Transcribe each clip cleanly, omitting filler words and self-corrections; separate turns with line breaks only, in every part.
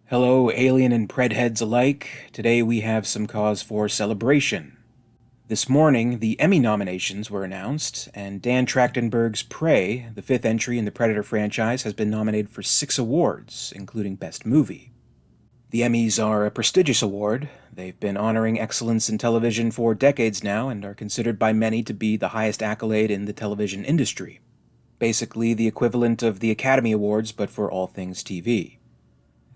Hello, alien and pred heads alike. Today we have some cause for celebration. This morning, the Emmy nominations were announced, and Dan Trachtenberg's Prey, the fifth entry in the Predator franchise, has been nominated for 6 awards, including Best Movie. The Emmys are a prestigious award. They've been honoring excellence in television for decades now and are considered by many to be the highest accolade in the television industry. Basically the equivalent of the Academy Awards, but for all things TV.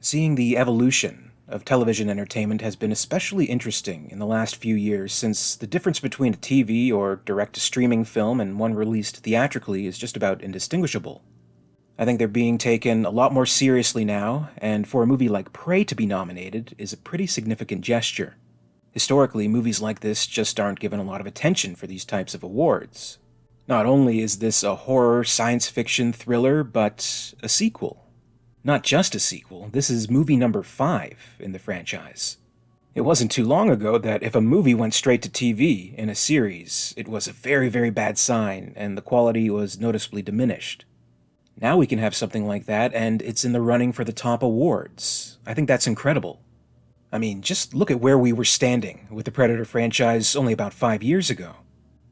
Seeing the evolution of television entertainment has been especially interesting in the last few years, since the difference between a TV or direct-to-streaming film and one released theatrically is just about indistinguishable. I think they're being taken a lot more seriously now, and for a movie like Prey to be nominated is a pretty significant gesture. Historically, movies like this just aren't given a lot of attention for these types of awards. Not only is this a horror science fiction thriller, but a sequel. Not just a sequel, this is movie number 5 in the franchise. It wasn't too long ago that if a movie went straight to TV in a series, it was a very, very bad sign, and the quality was noticeably diminished. Now we can have something like that, and it's in the running for the top awards. I think that's incredible. I mean, just look at where we were standing with the Predator franchise only about 5 years ago.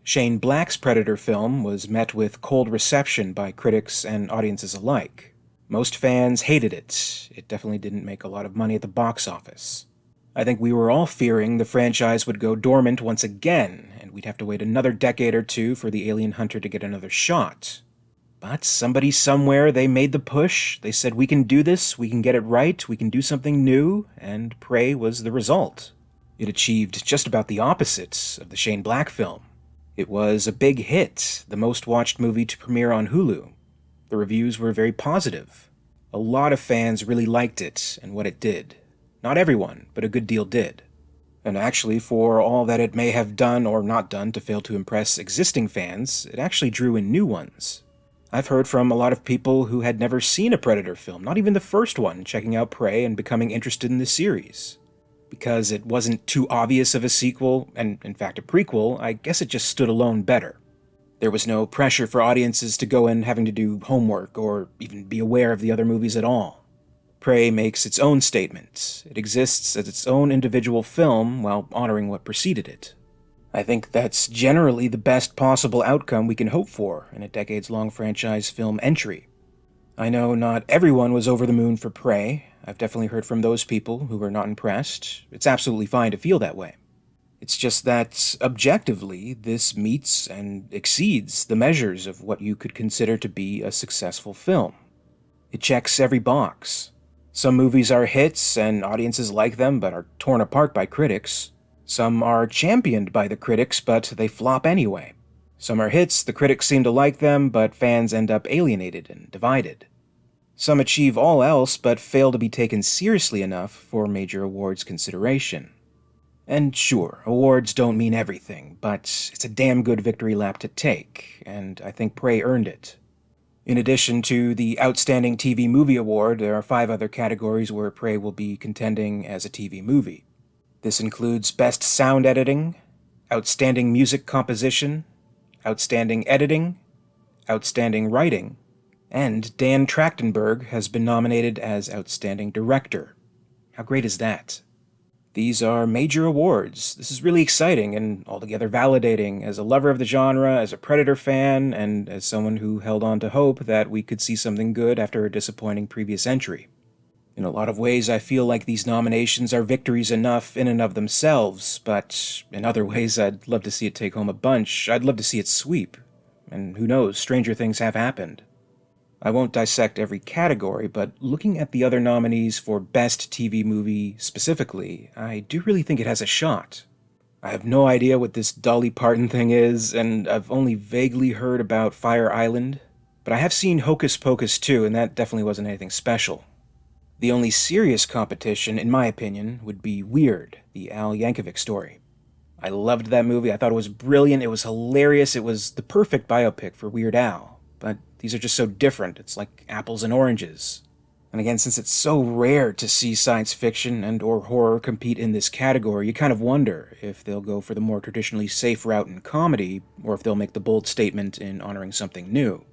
Shane Black's Predator film was met with cold reception by critics and audiences alike. Most fans hated it. It definitely didn't make a lot of money at the box office. I think we were all fearing the franchise would go dormant once again, and we'd have to wait another decade or two for the Alien Hunter to get another shot. But somebody somewhere, they made the push. They said, we can do this, we can get it right, we can do something new, and Prey was the result. It achieved just about the opposite of the Shane Black film. It was a big hit, the most watched movie to premiere on Hulu. The reviews were very positive. A lot of fans really liked it and what it did. Not everyone, but a good deal did. And actually, for all that it may have done or not done to fail to impress existing fans, it actually drew in new ones. I've heard from a lot of people who had never seen a Predator film, not even the first one, checking out Prey and becoming interested in the series. Because it wasn't too obvious of a sequel, and in fact a prequel, I guess it just stood alone better. There was no pressure for audiences to go in having to do homework or even be aware of the other movies at all. Prey makes its own statement. It exists as its own individual film while honoring what preceded it. I think that's generally the best possible outcome we can hope for in a decades-long franchise film entry. I know not everyone was over the moon for Prey. I've definitely heard from those people who were not impressed. It's absolutely fine to feel that way. It's just that, objectively, this meets and exceeds the measures of what you could consider to be a successful film. It checks every box. Some movies are hits, and audiences like them, but are torn apart by critics. Some are championed by the critics, but they flop anyway. Some are hits, the critics seem to like them, but fans end up alienated and divided. Some achieve all else, but fail to be taken seriously enough for major awards consideration. And sure, awards don't mean everything, but it's a damn good victory lap to take, and I think Prey earned it. In addition to the Outstanding TV Movie Award, there are 5 other categories where Prey will be contending as a TV movie. This includes Best Sound Editing, Outstanding Music Composition, Outstanding Editing, Outstanding Writing, and Dan Trachtenberg has been nominated as Outstanding Director. How great is that? These are major awards. This is really exciting and altogether validating as a lover of the genre, as a Predator fan, and as someone who held on to hope that we could see something good after a disappointing previous entry. In a lot of ways, I feel like these nominations are victories enough in and of themselves, but in other ways, I'd love to see it take home a bunch. I'd love to see it sweep. And who knows, stranger things have happened. I won't dissect every category, but looking at the other nominees for Best TV Movie specifically, I do really think it has a shot. I have no idea what this Dolly Parton thing is, and I've only vaguely heard about Fire Island, but I have seen Hocus Pocus 2, and that definitely wasn't anything special. The only serious competition, in my opinion, would be Weird, the Al Yankovic story. I loved that movie, I thought it was brilliant, it was hilarious, it was the perfect biopic for Weird Al. But these are just so different. It's like apples and oranges. And again, since it's so rare to see science fiction and or horror compete in this category, you kind of wonder if they'll go for the more traditionally safe route in comedy, or if they'll make the bold statement in honoring something new.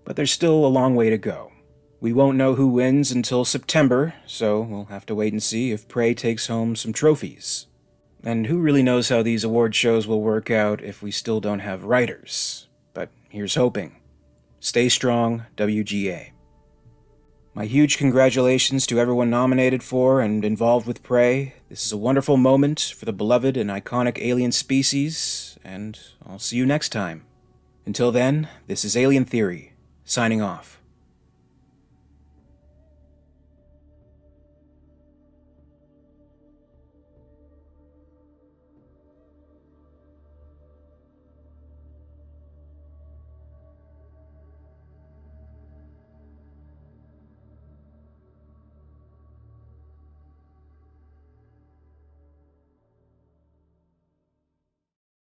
But there's still a long way to go. We won't know who wins until September, so we'll have to wait and see if Prey takes home some trophies. And who really knows how these award shows will work out if we still don't have writers? But here's hoping. Stay strong, WGA. My huge congratulations to everyone nominated for and involved with Prey. This is a wonderful moment for the beloved and iconic alien species, and I'll see you next time. Until then, this is Alien Theory, signing off.